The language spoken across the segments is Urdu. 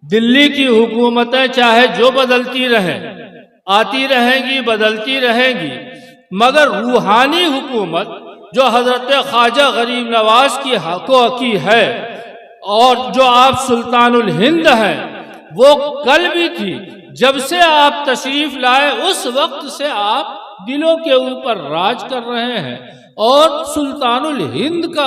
دلی کی حکومتیں چاہے جو بدلتی رہیں، آتی رہیں گی، بدلتی رہیں گی، مگر روحانی حکومت جو حضرت خواجہ غریب نواز کی ہے اور جو آپ سلطان الہند ہیں، وہ کل بھی تھی۔ جب سے آپ تشریف لائے اس وقت سے آپ دلوں کے اوپر راج کر رہے ہیں، اور سلطان الہند کا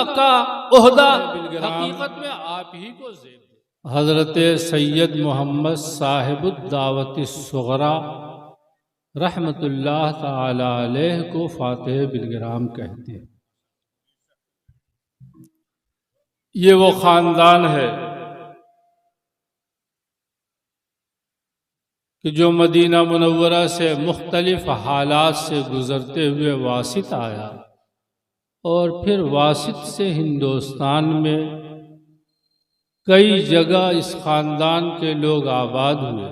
عہدہ حقیقت میں آپ ہی کو زیب ہے۔ حضرت سید محمد صاحب الدعوت الصغریٰ رحمت اللہ تعالی علیہ کو فاتح بالگرام کہتے ہیں۔ یہ وہ خاندان ہے کہ جو مدینہ منورہ سے مختلف حالات سے گزرتے ہوئے واسط آیا، اور پھر واسط سے ہندوستان میں کئی جگہ اس خاندان کے لوگ آباد ہوئے،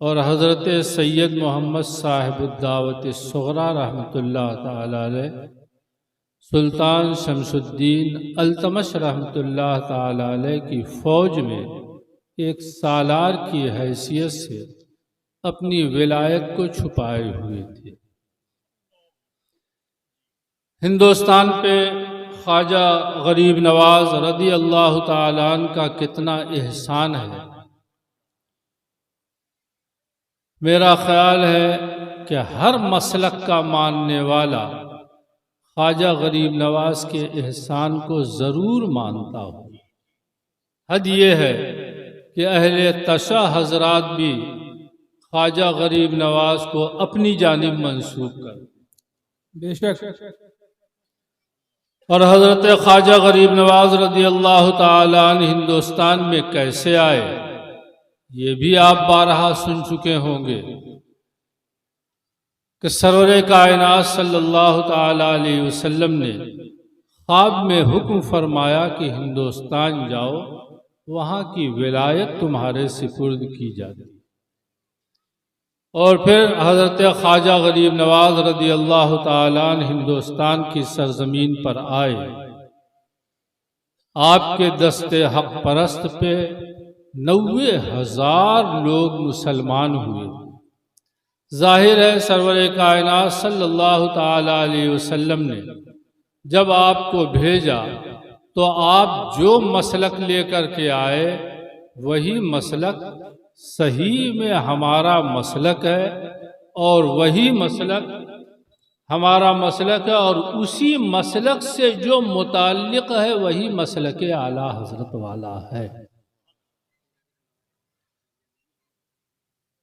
اور حضرت سید محمد صاحب الدعوت الصغریٰ رحمۃ اللہ تعالی علیہ، سلطان شمس الدین التمش رحمۃ اللہ تعالی علیہ کی فوج میں ایک سالار کی حیثیت سے اپنی ولایت کو چھپائے ہوئے تھے۔ ہندوستان پہ خواجہ غریب نواز رضی اللہ تعالیٰ عنہ کا کتنا احسان ہے۔ میرا خیال ہے کہ ہر مسلک کا ماننے والا خواجہ غریب نواز کے احسان کو ضرور مانتا ہو۔ حد یہ ہے کہ اہل تشیع حضرات بھی خواجہ غریب نواز کو اپنی جانب منسوب کر، بے شک، اور حضرت خواجہ غریب نواز رضی اللہ تعالی عنہ ہندوستان میں کیسے آئے، یہ بھی آپ بارہا سن چکے ہوں گے کہ سرور کائنات صلی اللہ تعالی علیہ وسلم نے خواب میں حکم فرمایا کہ ہندوستان جاؤ، وہاں کی ولایت تمہارے سپرد کی جاتی۔ اور پھر حضرت خواجہ غریب نواز رضی اللہ تعالیٰ عنہ ہندوستان کی سرزمین پر آئے۔ آپ کے دست حق پرست پہ 90,000 لوگ مسلمان ہوئے۔ ظاہر ہے سرور کائنات صلی اللہ تعالی علیہ وسلم نے جب آپ کو بھیجا تو آپ جو مسلک لے کر کے آئے وہی مسلک صحیح میں ہمارا مسلک ہے، اور وہی مسلک ہمارا مسلک ہے، اور اسی مسلک سے جو متعلق ہے وہی مسلک اعلیٰ حضرت والا ہے۔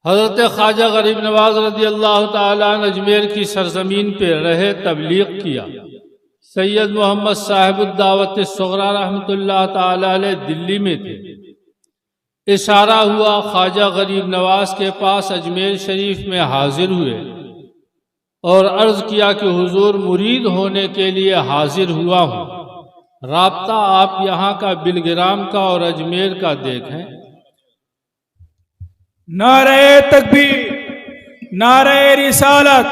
حضرت خواجہ غریب نواز رضی اللہ تعالیٰ عنہ اجمیر کی سرزمین پہ رہے، تبلیغ کیا۔ سید محمد صاحب الدعوت الصغریٰ رحمۃ اللہ تعالی علیہ دلی میں تھے۔ اشارہ ہوا، خواجہ غریب نواز کے پاس اجمیر شریف میں حاضر ہوئے اور عرض کیا کہ حضور مرید ہونے کے لیے حاضر ہوا ہوں، رابطہ آپ یہاں کا بالگرام کا اور اجمیر کا دیکھیں۔ نعرہ تکبیر، نعرہ رسالت،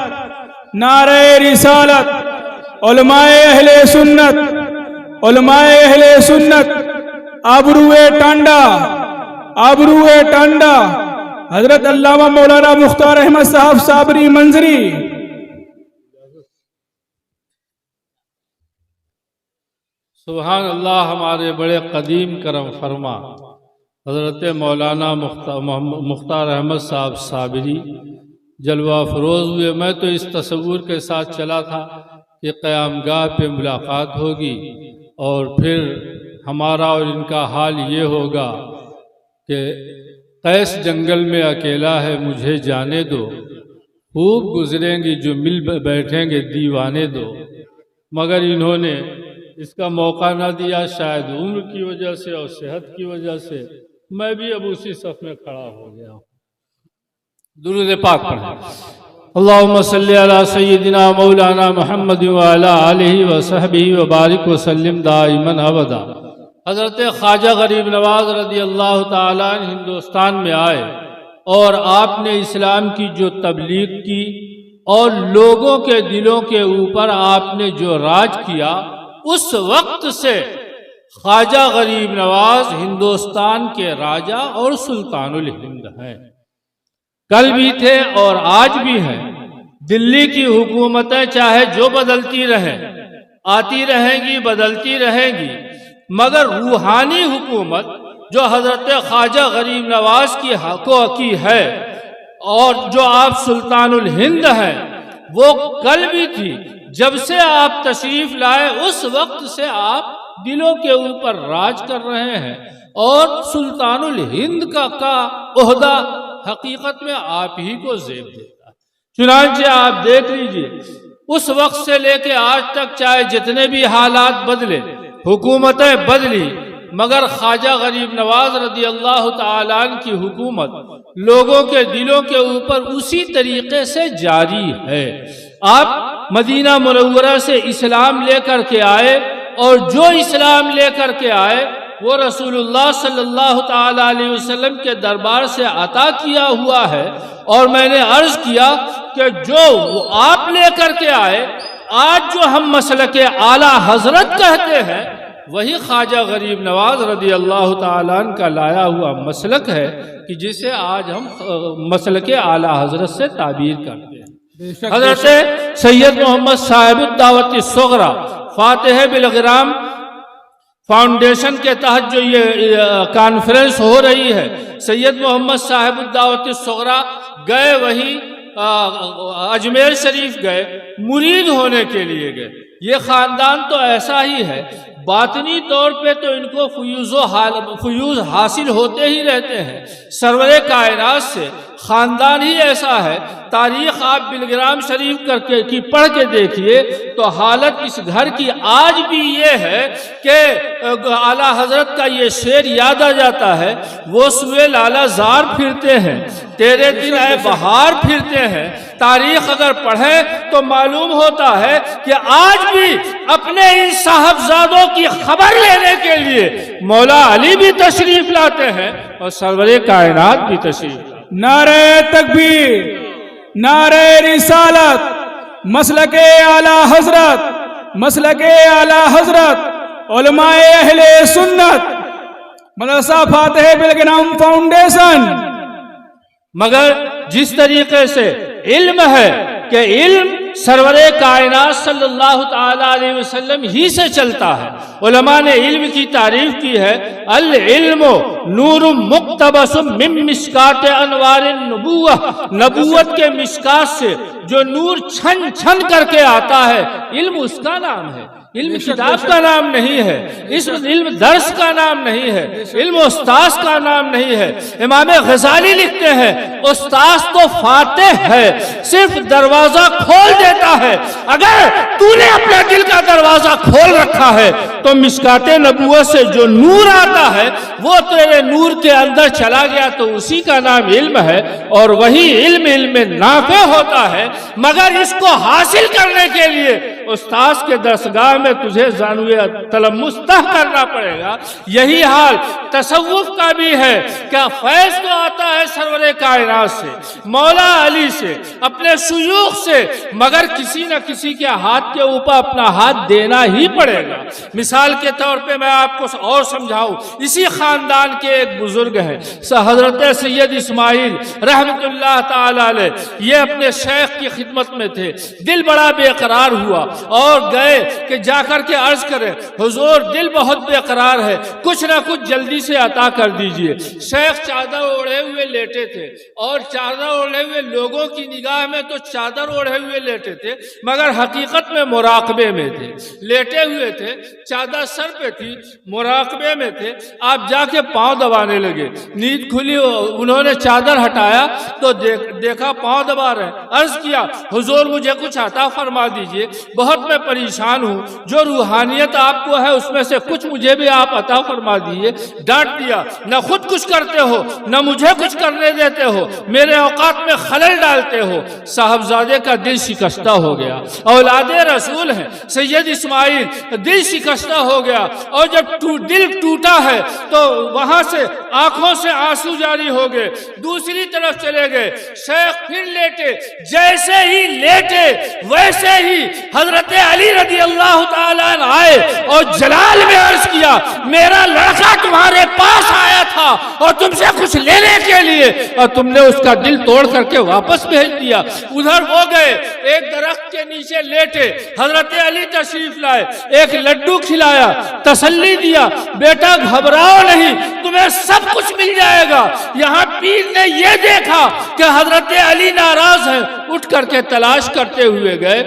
نعرہ رسالت، علماء اہل سنت، علماء اہل سنت، آبروئے ٹانڈا، آبروئے ٹانڈا، حضرت علامہ مولانا مختار احمد صاحب صابری منظری۔ سبحان اللہ، ہمارے بڑے قدیم کرم فرما حضرت مولانا مختار احمد صاحب صابری جلوہ فروز ہوئے۔ میں تو اس تصور کے ساتھ چلا تھا کہ قیام گاہ پہ ملاقات ہوگی اور پھر ہمارا اور ان کا حال یہ ہوگا کہ قیس جنگل میں اکیلا ہے مجھے جانے دو، خوب گزریں گی جو مل بیٹھیں گے دیوانے دو، مگر انہوں نے اس کا موقع نہ دیا، شاید عمر کی وجہ سے اور صحت کی وجہ سے۔ میں بھی اب اسی صف میں کھڑا ہو گیا ہوں۔ درود پاک پڑھیں۔ اللہم صلی علی سیدنا مولانا محمد وعلی آلہ وصحبہ وبارک وسلم دائما ابدا۔ حضرت خواجہ غریب نواز رضی اللہ تعالیٰ عنہ ہندوستان میں آئے اور آپ نے اسلام کی جو تبلیغ کی اور لوگوں کے دلوں کے اوپر آپ نے جو راج کیا، اس وقت سے خواجہ غریب نواز ہندوستان کے راجا اور سلطان الہند ہیں، کل بھی تھے اور آج بھی ہیں۔ دلی کی حکومتیں چاہے جو بدلتی رہیں، آتی رہیں گی، بدلتی رہیں گی، مگر روحانی حکومت جو حضرت خواجہ غریب نواز کی ہے اور جو آپ سلطان الہند ہیں، وہ کل بھی تھی۔ جب سے آپ تشریف لائے اس وقت سے آپ دلوں کے اوپر راج کر رہے ہیں، اور سلطان الہند کا عہدہ حقیقت میں آپ ہی کو زیب دیتا ہے۔ چنانچہ آپ دیکھ لیجئے اس وقت سے لے کے آج تک چاہے جتنے بھی حالات بدلے، حکومتیں بدلی، مگر خواجہ غریب نواز رضی اللہ تعالیٰ عنہ کی حکومت لوگوں کے دلوں کے اوپر اسی طریقے سے جاری ہے۔ آپ مدینہ منورہ سے اسلام لے کر کے آئے، اور جو اسلام لے کر کے آئے وہ رسول اللہ صلی اللہ تعالیٰ علیہ وسلم کے دربار سے عطا کیا ہوا ہے۔ اور میں نے عرض کیا کہ جو آپ لے کر کے آئے، آج جو ہم مسلک اعلیٰ حضرت کہتے ہیں، وہی خواجہ غریب نواز رضی اللہ تعالیٰ عنہ کا لایا ہوا مسلک ہے کہ جسے آج ہم مسلک اعلیٰ حضرت سے تعبیر کرتے ہیں۔ حضرت سید محمد صاحب الدعوت الصغریٰ فاتح بالغرام فاؤنڈیشن کے تحت جو یہ کانفرنس ہو رہی ہے، سید محمد صاحب الدعوت الصغریٰ گئے، وہی اجمیر شریف گئے، مرید ہونے کے لیے گئے۔ یہ خاندان تو ایسا ہی ہے، باطنی طور پہ تو ان کو فیوز حاصل ہوتے ہی رہتے ہیں سرور کائنات سے، خاندان ہی ایسا ہے۔ تاریخ آپ بلگرام شریف کر کے کی پڑھ کے دیکھیے تو حالت اس گھر کی آج بھی یہ ہے کہ اعلیٰ حضرت کا یہ شعر یاد آ جاتا ہے، وہ سوئے لالا زار پھرتے ہیں، تیرے دن اے بہار پھرتے ہیں۔ تاریخ اگر پڑھیں تو معلوم ہوتا ہے کہ آج بھی اپنے ان صاحبزادوں کی خبر لینے کے لیے مولا علی بھی تشریف لاتے ہیں اور سرور کائنات بھی تشریف لاتے ہیں۔ نعرہ تکبیر، نعرہ رسالت، مسلک اعلیٰ حضرت، مسلک اعلیٰ حضرت، علماء اہل سنت، مدرسہ فاتح بالغرام فاؤنڈیشن۔ مگر جس طریقے سے علم ہے کہ علم سرور کائنات صلی اللہ تعالیٰ علیہ وسلم ہی سے چلتا ہے، علماء نے علم کی تعریف کی ہے، العلم نور مقتبس من مشکات انوار النبوہ، نبوت کے مشکات سے جو نور چھن چھن کر کے آتا ہے، علم اس کا نام ہے۔ علم کتاب کا نام نہیں ہے، علم درس کا نام نہیں ہے، علم استاذ کا نام نہیں ہے۔ امام غزالی لکھتے ہیں استاذ تو فاتح ہے، صرف دروازہ کھول دیتا ہے۔ اگر تو نے اپنے دل کا دروازہ کھول رکھا ہے تو مشکات نبوت سے جو نور آتا ہے وہ تیرے نور کے اندر چلا گیا تو اسی کا نام علم ہے، اور وہی علم علم نافع ہوتا ہے۔ مگر اس کو حاصل کرنے کے لیے استاذ کے درسگاہ میں تجھے زانوے تلمس طے کرنا پڑے گا۔ یہی حال تصوف کا بھی ہے کہ فیض تو آتا ہے سرور کائنات سے، مولا علی سے، اپنے شیوخ سے، مگر کسی نہ کسی کے ہاتھ کے اوپر اپنا ہاتھ دینا ہی پڑے گا۔ مثال کے طور پہ میں آپ کو اور سمجھاؤں، اسی خاندان کے ایک بزرگ ہیں حضرت سید اسماعیل رحمت اللہ تعالی علیہ، یہ اپنے شیخ کی خدمت میں تھے، دل بڑا بے قرار ہوا اور گئے کہ جا کر کے عرض کرے حضور دل بہت بے قرار ہے، کچھ نہ کچھ جلدی سے عطا کر دیجئے۔ شیخ چادر اوڑھے ہوئے لیٹے تھے، اور چادر اوڑھے ہوئے لوگوں کی نگاہ میں تو چادر اوڑھے ہوئے لیٹے تھے، مگر حقیقت میں مراقبے میں تھے، لیٹے ہوئے تھے، چادر سر پہ تھی، مراقبے میں تھے۔ آپ جا کے پاؤں دبانے لگے، نیند کھلی، انہوں نے چادر ہٹایا تو دیکھا پاؤں دبا رہے، عرض کیا حضور مجھے کچھ عطا فرما دیجئے، بہت میں پریشان ہوں، جو روحانیت آپ کو ہے اس میں سے کچھ مجھے بھی آپ عطا فرما دیجئے۔ ڈانٹ دیا، نہ خود کچھ کرتے ہو نہ مجھے کچھ کرنے دیتے ہو، میرے اوقات میں خلل ڈالتے ہو۔ صاحبزادے کا دل شکستہ ہو گیا، اولاد رسول ہیں سید اسماعیل، دل شکستہ ہو گیا، اور جب دل ٹوٹا ہے تو وہاں سے آنکھوں سے آنسو جاری ہو گئے، دوسری طرف چلے گئے۔ شیخ پھر لیٹے، جیسے ہی لیٹے ویسے ہی حضرت علی رضی اللہ تعالیٰ عنہ آئے اور جلال میں عرض کیا میرا لڑکا تمہارے پاس آیا تھا اور تم سے کچھ لینے کے لیے اور تم نے اس کا دل توڑ کر کے واپس بھیج دیا. ادھر وہ گئے ایک درخت کے نیچے لیٹے, حضرت علی تشریف لائے, ایک لڈو کھلایا, تسلی دیا بیٹا گھبراؤ نہیں تمہیں سب کچھ مل جائے گا. یہاں پیر نے یہ دیکھا کہ حضرت علی ناراض ہیں, اٹھ کر کے تلاش کرتے ہوئے گئے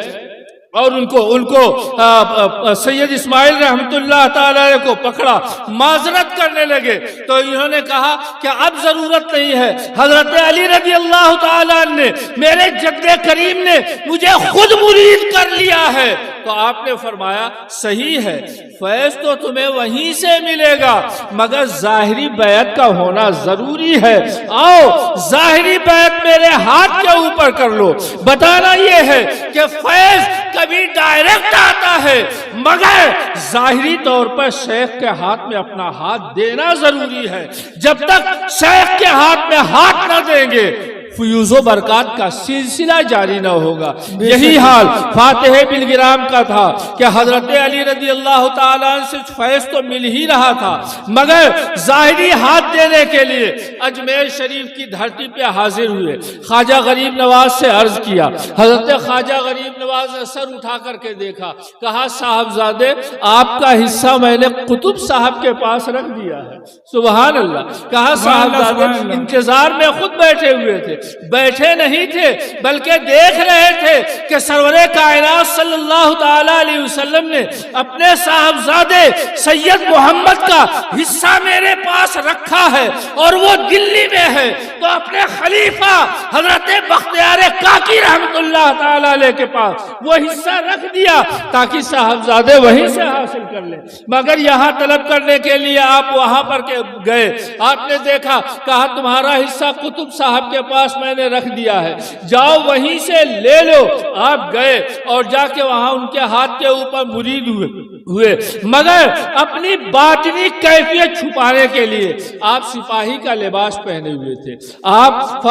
اور ان کو سید اسماعیل رحمت اللہ تعالی کو پکڑا, معذرت کرنے لگے تو انہوں نے کہا کہ اب ضرورت نہیں ہے, حضرت علی رضی اللہ تعالیٰ نے میرے جد کریم نے مجھے خود مرید کر لیا ہے. تو آپ نے فرمایا صحیح ہے, فیض تو تمہیں وہیں سے ملے گا مگر ظاہری بیعت کا ہونا ضروری ہے. آؤ ظاہری بیعت میرے ہاتھ کے اوپر کر لو. بتانا یہ ہے کہ فیض کبھی ڈائریکٹ آتا ہے مگر ظاہری طور پر شیخ کے ہاتھ میں اپنا ہاتھ دینا ضروری ہے. جب تک شیخ کے ہاتھ میں ہاتھ نہ دیں گے فیوز و برکات کا سلسلہ جاری نہ ہوگا. یہی حال فاتح بلگرام کا تھا کہ حضرت علی رضی اللہ تعالیٰ عنہ سے فیض تو مل ہی رہا تھا مگر ظاہری ہاتھ دینے کے لیے اجمیر شریف کی دھرتی پہ حاضر ہوئے. خواجہ غریب نواز سے عرض کیا, حضرت خواجہ غریب نواز نے سر اٹھا کر کے دیکھا, کہا صاحبزادے آپ کا حصہ میں نے قطب صاحب کے پاس رکھ دیا ہے. سبحان اللہ. کہا صاحبزادے انتظار میں خود بیٹھے ہوئے تھے, بیٹھے نہیں تھے بلکہ دیکھ رہے تھے کہ سرور کائنات صلی اللہ تعالی علیہ وسلم نے اپنے صاحبزادے سید محمد کا حصہ میرے پاس رکھا ہے اور وہ دلی میں ہے. تو اپنے خلیفہ حضرت بختیار کاکی رحمت اللہ تعالی علیہ کے پاس وہ حصہ رکھ دیا تاکہ صاحبزادے وہیں سے حاصل کر لیں. مگر یہاں طلب کرنے کے لیے آپ وہاں پر گئے, آپ نے دیکھا, کہا تمہارا حصہ قطب صاحب کے پاس میں نے رکھ دیا ہے, جاؤ وہیں سے لے لو. آپ گئے اور جا کے وہاں ان کے ہاتھ کے اوپر مرید ہوئے مگر اپنی باطنی کیفیت چھپانے کے لیے آپ سپاہی کا لباس پہنے ہوئے تھے. آپ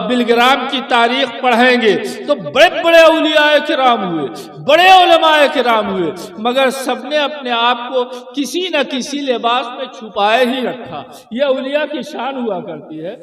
بلگرام کی تاریخ پڑھیں گے تو بڑے بڑے اولیاء کرام ہوئے, بڑے علماء کرام ہوئے مگر سب نے اپنے آپ کو کسی نہ کسی لباس میں چھپائے ہی رکھا. یہ اولیاء کی شان ہوا کرتی ہے.